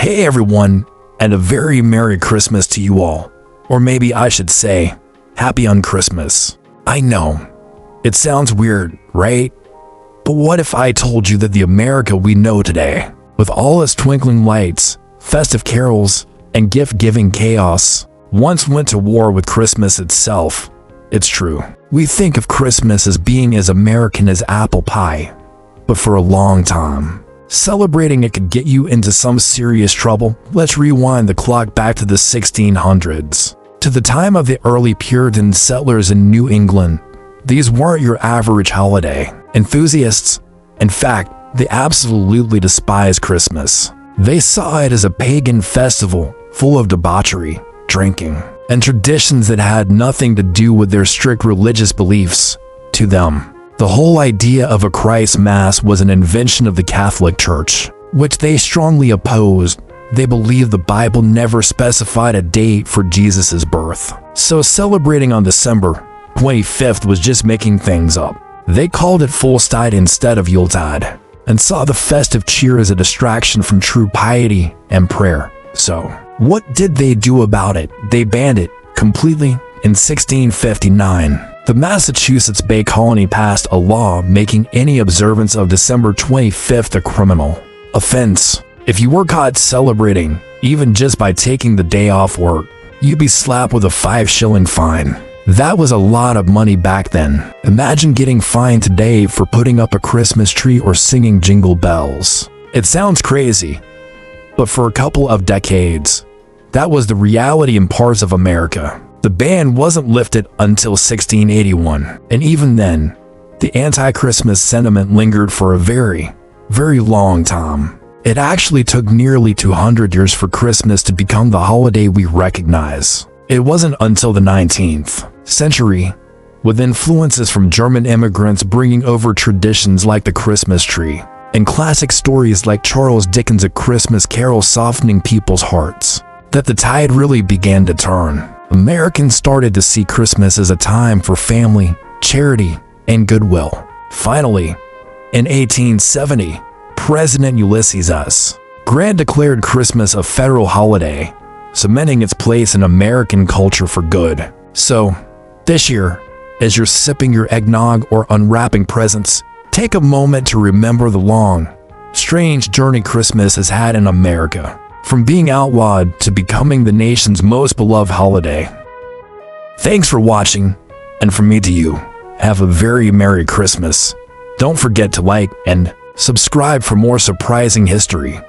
Hey everyone, and a very Merry Christmas to you all. Or maybe I should say, Happy Unchristmas. I know, it sounds weird, right? But what if I told you that the America we know today, with all its twinkling lights, festive carols, and gift-giving chaos, once went to war with Christmas itself? It's true. We think of Christmas as being as American as apple pie, but for a long time, celebrating it could get you into some serious trouble. Let's rewind the clock back to the 1600s. To the time of the early Puritan settlers in New England, these weren't your average holiday. Enthusiasts, in fact, they absolutely despised Christmas. They saw it as a pagan festival full of debauchery, drinking, and traditions that had nothing to do with their strict religious beliefs. To them, the whole idea of a Christ Mass was an invention of the Catholic Church, which they strongly opposed. They believed the Bible never specified a date for Jesus' birth, so celebrating on December 25th was just making things up. They called it Fulltide instead of Yuletide, and saw the festive cheer as a distraction from true piety and prayer. So, what did they do about it? They banned it completely in 1659. The Massachusetts Bay Colony passed a law making any observance of December 25th a criminal offense. If you were caught celebrating, even just by taking the day off work, you'd be slapped with a 5-shilling fine. That was a lot of money back then. Imagine getting fined today for putting up a Christmas tree or singing jingle bells. It sounds crazy, but for a couple of decades, that was the reality in parts of America. The ban wasn't lifted until 1681, and even then, the anti-Christmas sentiment lingered for a very, very long time. It actually took nearly 200 years for Christmas to become the holiday we recognize. It wasn't until the 19th century, with influences from German immigrants bringing over traditions like the Christmas tree, and classic stories like Charles Dickens' A Christmas Carol softening people's hearts, that the tide really began to turn. Americans started to see Christmas as a time for family, charity, and goodwill. Finally, in 1870, President Ulysses S. Grant declared Christmas a federal holiday, cementing its place in American culture for good. So, this year, as you're sipping your eggnog or unwrapping presents, take a moment to remember the long, strange journey Christmas has had in America, from being outlawed to becoming the nation's most beloved holiday. Thanks for watching, and from me to you, have a very Merry Christmas. Don't forget to like and subscribe for more surprising history.